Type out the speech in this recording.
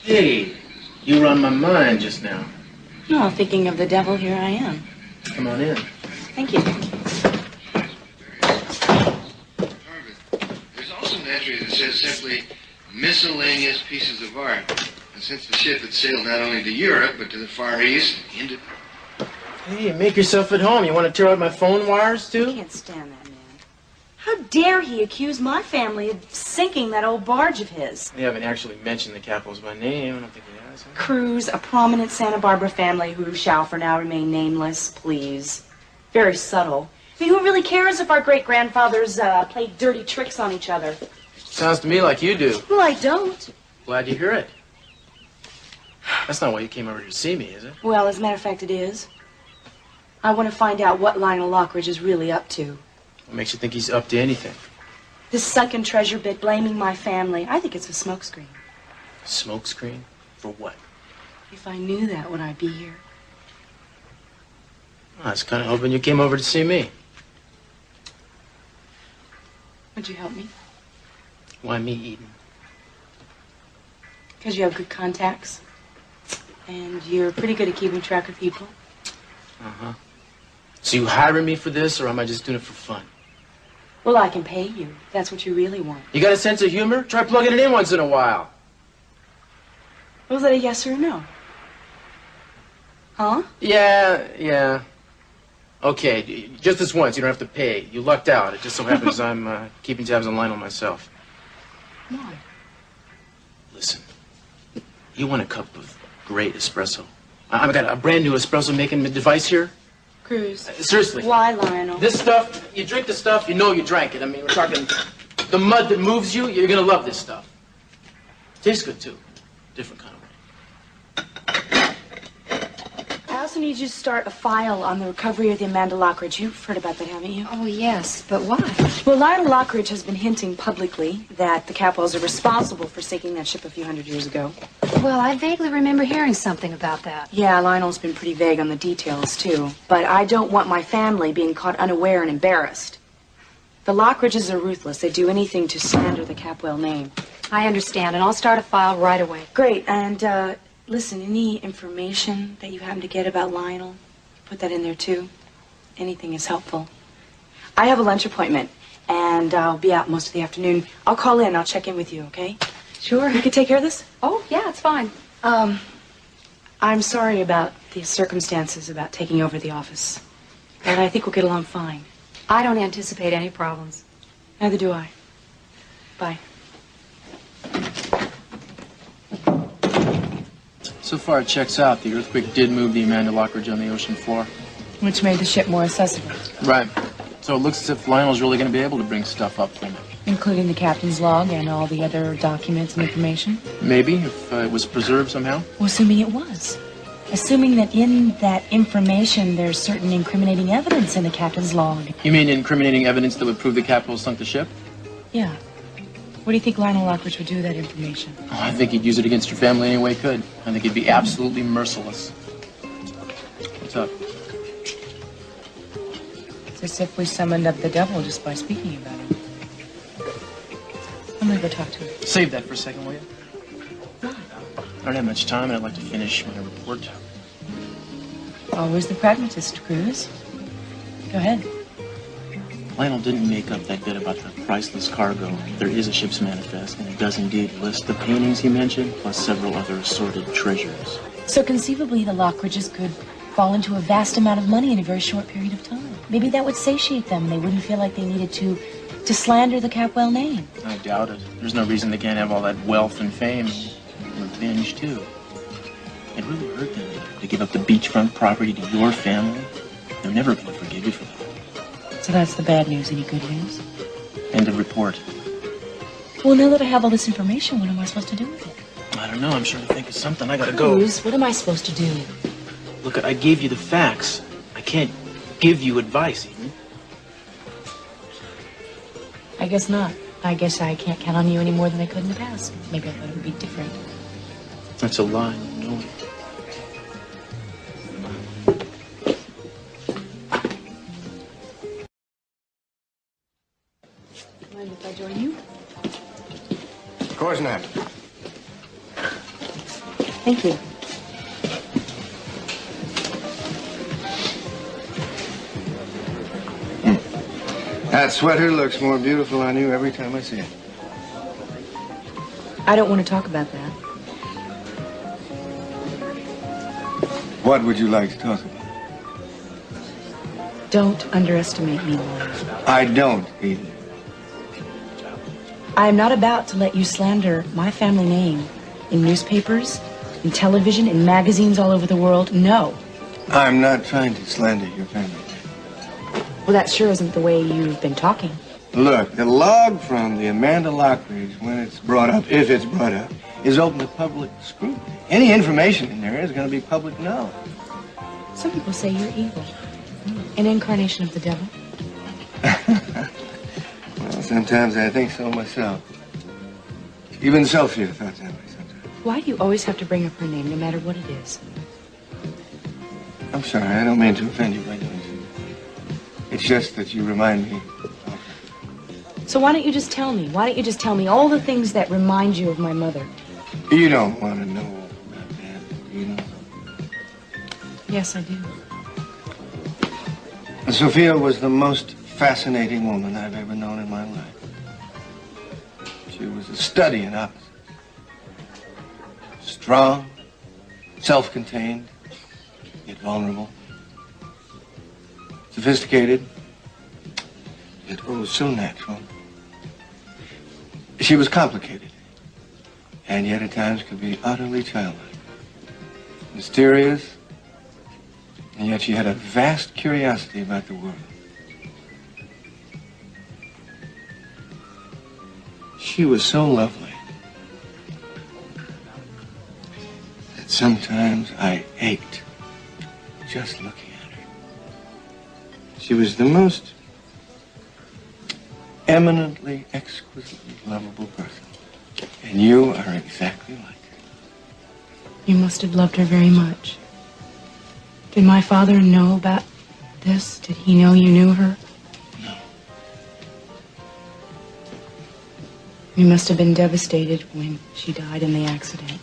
Hey, you were on my mind just now. No, thinking of the devil, here I am. Come on in. Thank you. There's also an entry that says simply miscellaneous pieces of art. And since the ship had sailed not only to Europe, but to the Far East, into... Hey, make yourself at home. You want to tear out my phone wires, too? I can't stand that man. How dare he accuse my family of sinking that old barge of his? You haven't actually mentioned the Capitals by name. I don't think he has. Huh? Cruz, a prominent Santa Barbara family who shall for now remain nameless, please. Very subtle. I mean, who really cares if our great-grandfathers played dirty tricks on each other? Sounds to me like you do. Well, I don't. Glad you hear it. That's not why you came over to see me, is it? Well, as a matter of fact, it is. I want to find out what Lionel Lockridge is really up to. What makes you think he's up to anything? This sunken treasure bit blaming my family. I think it's a smokescreen. Smokescreen? For what? If I knew that, would I be here? Well, I was kind of hoping you came over to see me. Would you help me? Why me, Eden? Because you have good contacts. And you're pretty good at keeping track of people. Uh-huh. So you hiring me for this, or am I just doing it for fun? Well, I can pay you. If that's what you really want. You got a sense of humor? Try plugging it in once in a while. Was that a yes or a no? Huh? Yeah. Okay, just this once. You don't have to pay. You lucked out. It just so happens I'm keeping tabs on Lionel myself. Why? Listen, you want a cup of great espresso? I've got a brand new espresso making device here. Cruz. Seriously. Why, Lionel? This stuff, you drink the stuff, you know you drank it. I mean, we're talking the mud that moves you. You're gonna love this stuff. Tastes good too. Different kind of way. I also need you to start a file on the recovery of the Amanda Lockridge. You've heard about that, haven't you? Oh, yes, but why? Well, Lionel Lockridge has been hinting publicly that the Capwells are responsible for sinking that ship a few hundred years ago. Well, I vaguely remember hearing something about that. Yeah, Lionel's been pretty vague on the details, too. But I don't want my family being caught unaware and embarrassed. The Lockridges are ruthless. They do anything to slander the Capwell name. I understand, and I'll start a file right away. Great, and, listen, any information that you happen to get about Lionel, put that in there, too. Anything is helpful. I have a lunch appointment, and I'll be out most of the afternoon. I'll call in. I'll check in with you, okay? Sure. You can take care of this? Oh, yeah, it's fine. I'm sorry about the circumstances about taking over the office. But I think we'll get along fine. I don't anticipate any problems. Neither do I. Bye. So far, it checks out. The earthquake did move the Amanda Lockridge on the ocean floor. Which made the ship more accessible. Right. So it looks as if Lionel's really going to be able to bring stuff up from it. Including the captain's log and all the other documents and information? Maybe, if it was preserved somehow. Well, assuming it was. Assuming that in that information there's certain incriminating evidence in the captain's log. You mean incriminating evidence that would prove the Capitol sunk the ship? Yeah. What do you think Lionel Lockridge would do with that information? Oh, I think he'd use it against your family any way he could. I think he'd be absolutely merciless. What's up? It's as if we summoned up the devil just by speaking about him. I'm gonna go talk to him. Save that for a second, will you? Why? I don't have much time, and I'd like to finish my report. Always the pragmatist, Cruz. Go ahead. Lionel didn't make up that bit about the priceless cargo. There is a ship's manifest, and it does indeed list the paintings he mentioned, plus several other assorted treasures. So conceivably, the Lockridges could fall into a vast amount of money in a very short period of time. Maybe that would satiate them, and they wouldn't feel like they needed to slander the Capwell name. I doubt it. There's no reason they can't have all that wealth and fame. Revenge, too. It really hurt them to give up the beachfront property to your family. They're never going to forgive you for that. So that's the bad news. Any good news? End of report. Well, now that I have all this information, what am I supposed to do with it? I don't know. I'm sure to think of something. I gotta go. Cruz, what am I supposed to do? Look, I gave you the facts. I can't give you advice, Eden. I guess not. I guess I can't count on you any more than I could in the past. Maybe I thought it would be different. That's a lie, you know it. Mind if I join you? Of course not. Thank you. That sweater looks more beautiful on you every time I see it. I don't want to talk about that. What would you like to talk about? Don't underestimate me, Lionel. I don't, Eden. I am not about to let you slander my family name in newspapers, in television, in magazines all over the world. No. I'm not trying to slander your family. Well, that sure isn't the way you've been talking. Look, the log from the Amanda Lockridge, when it's brought up, if it's brought up, is open to public scrutiny. Any information in there is going to be public knowledge. Some people say you're evil. An incarnation of the devil. Well, sometimes I think so myself. Even Sophia thought that way sometimes. Why do you always have to bring up her name, no matter what it is? I'm sorry, I don't mean to offend you by doing so. It's just that you remind me of her. So why don't you just tell me? Why don't you just tell me all the things that remind you of my mother? You don't want to know about that, do you know? Yes, I do. Sophia was the most fascinating woman I've ever known in my life. She was a study in opposites. Strong, self-contained, yet vulnerable. Sophisticated, yet oh, so natural. She was complicated, and yet at times could be utterly childlike. Mysterious, and yet she had a vast curiosity about the world. She was so lovely that sometimes I ached just looking at her. She was the most eminently, exquisitely lovable person. And you are exactly like her. You must have loved her very much. Did my father know about this? Did he know you knew her? No. You must have been devastated when she died in the accident.